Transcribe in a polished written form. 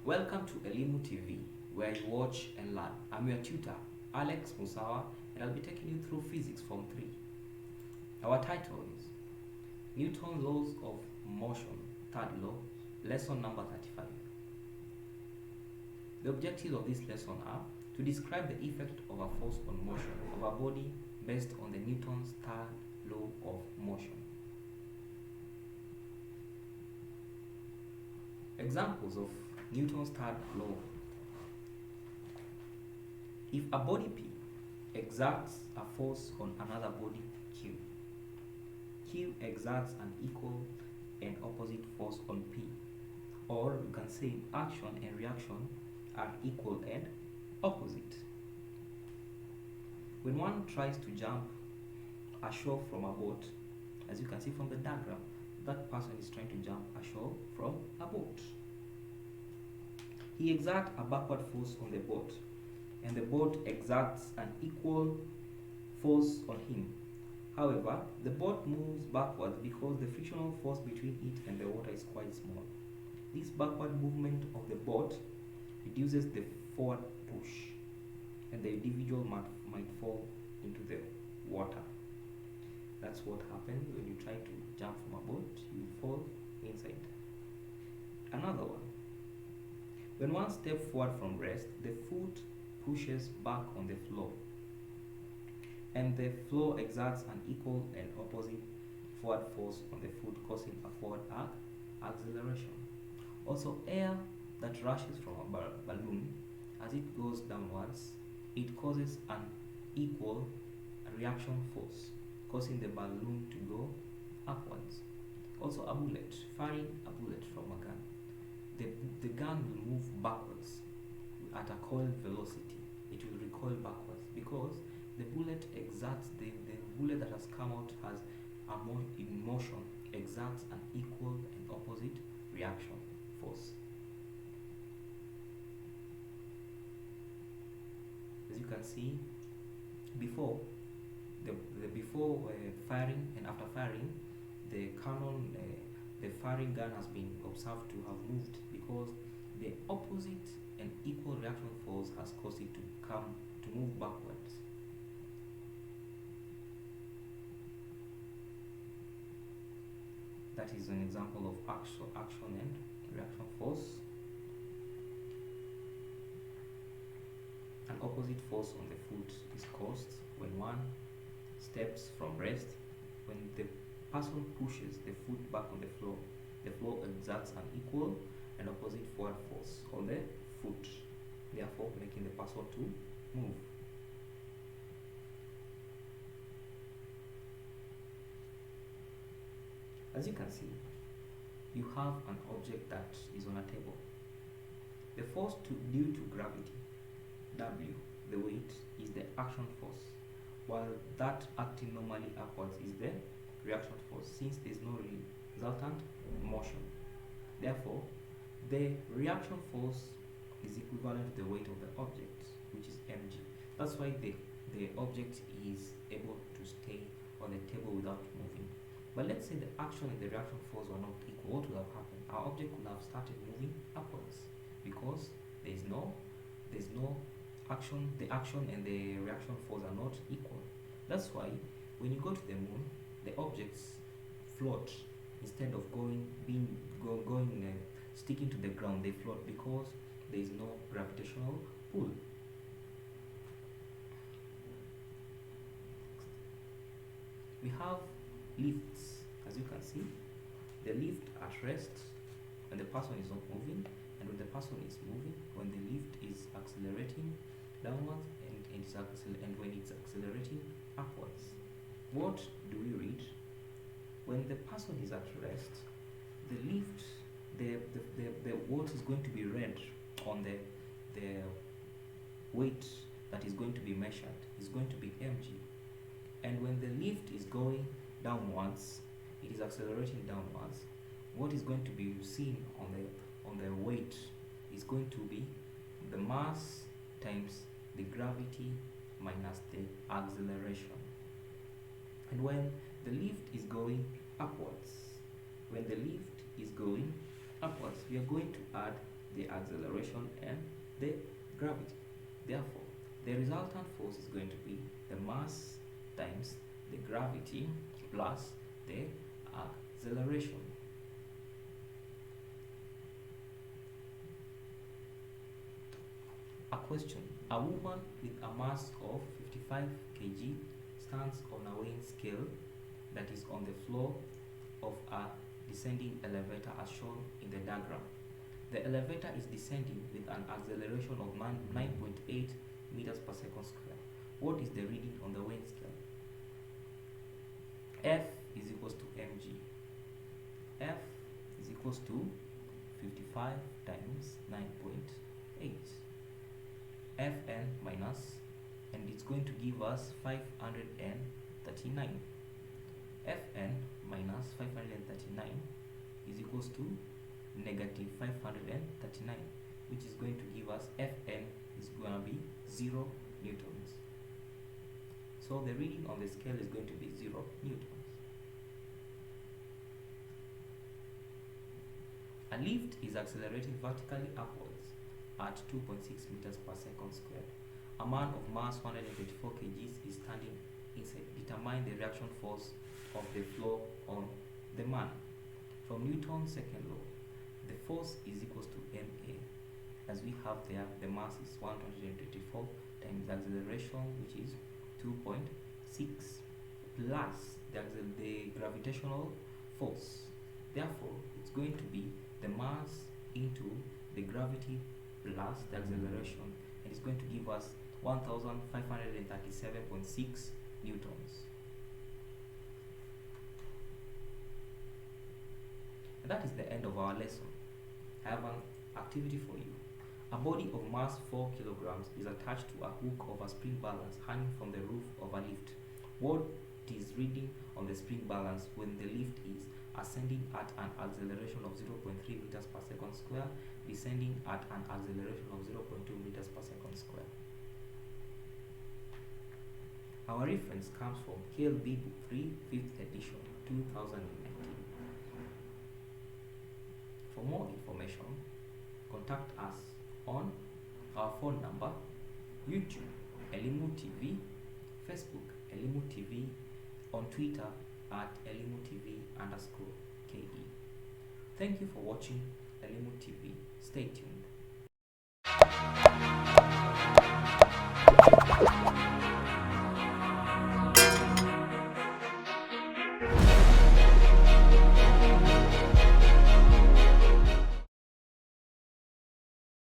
Welcome to Elimu TV, where you watch and learn. I'm your tutor, Alex Musawa, and I'll be taking you through Physics Form 3. Our title is Newton's Laws of Motion, Third Law, Lesson number 35. The objectives of this lesson are to describe the effect of a force on motion of a body based on the Newton's third law of motion. Examples of Newton's third law. If a body P exerts a force on another body Q, Q exerts an equal and opposite force on P, or you can say action and reaction are equal and opposite. When one tries to jump ashore from a boat, as you can see from the diagram, that person is trying to jump ashore from a boat. He exerts a backward force on the boat, and the boat exerts an equal force on him. However, the boat moves backwards because the frictional force between it and the water is quite small. This backward movement of the boat reduces the forward push, and the individual might fall into the water. That's what happens when you try to jump from a boat, you fall inside. Another one. When one steps forward from rest, the foot pushes back on the floor, and the floor exerts an equal and opposite forward force on the foot, causing a forward acceleration. Also, air that rushes from a balloon, as it goes downwards, it causes an equal reaction force, causing the balloon to go upwards. Also, a bullet, firing a bullet from a gun. The gun will move backwards at a coil velocity. It will recoil backwards because the bullet exerts, the bullet that has come out has in motion exerts an equal and opposite reaction force. As you can see, before firing and after firing, the cannon, the firing gun has been observed to have moved because the opposite and equal reaction force has caused it to move backwards. That is an example of action and reaction force. An opposite force on the foot is caused when one steps from rest. When the person pushes the foot back on the floor exerts an equal and opposite forward force on the foot, therefore making the person to move. As you can see, you have an object that is on a table. The force due to gravity, W, the weight, is the action force, while that acting normally upwards is the reaction force, since there is no resultant motion. Therefore, the reaction force is equivalent to the weight of the object, which is mg. That's why the object is able to stay on the table without moving. But let's say the action and the reaction force were not equal. What would have happened? Our object would have started moving upwards because there's no action. The action and the reaction force are not equal. That's why when you go to the moon, the objects float instead of sticking to the ground. They float because there is no gravitational pull. We have lifts. As you can see, the lift at rest when the person is not moving, and when the person is moving, when the lift is accelerating downwards and when it's accelerating upwards. What do we read? When the person is at rest, the lift, the what is going to be read on the weight that is going to be measured is going to be mg. And when the lift is going downwards, it is accelerating downwards. What is going to be seen on the weight is going to be the mass times the gravity minus the acceleration. And when the lift is going upwards, we are going to add the acceleration and the gravity. Therefore, the resultant force is going to be the mass times the gravity plus the acceleration. A question. A woman with a mass of 55 kg stands on a weighing scale that is on the floor of a descending elevator as shown in the diagram. The elevator is descending with an acceleration of 9.8 meters per second square. What is the reading on the weighing scale? F is equals to mg. F is equals to 55 times 9.8. Fn minus, and it's going to give us 539. Fn minus 539 is equals to negative 539, which is going to give us Fn is going to be 0 newtons. So the reading on the scale is going to be 0 newtons. A lift is accelerated vertically upwards at 2.6 meters per second squared. A man of mass 124 kg is standing inside. Determine the reaction force of the flow on the man. From Newton's second law, the force is equals to ma. As we have there, the mass is 124 times the acceleration, which is 2.6, plus the gravitational force. Therefore, it's going to be the mass into the gravity plus the acceleration, and it's going to give us 1537.6 newtons. And that is the end of our lesson. I have an activity for you. A body of mass 4 kilograms is attached to a hook of a spring balance hanging from the roof of a lift. What is reading on the spring balance when the lift is ascending at an acceleration of 0.3 meters per second square, descending at an acceleration of 0.2 meters per second square? Our reference comes from KLB Book 3, 5th edition, 2019. For more information, contact us on our phone number, YouTube, Elimu TV, Facebook, Elimu TV, on Twitter at Elimu TV_KE. Thank you for watching Elimu TV. Stay tuned.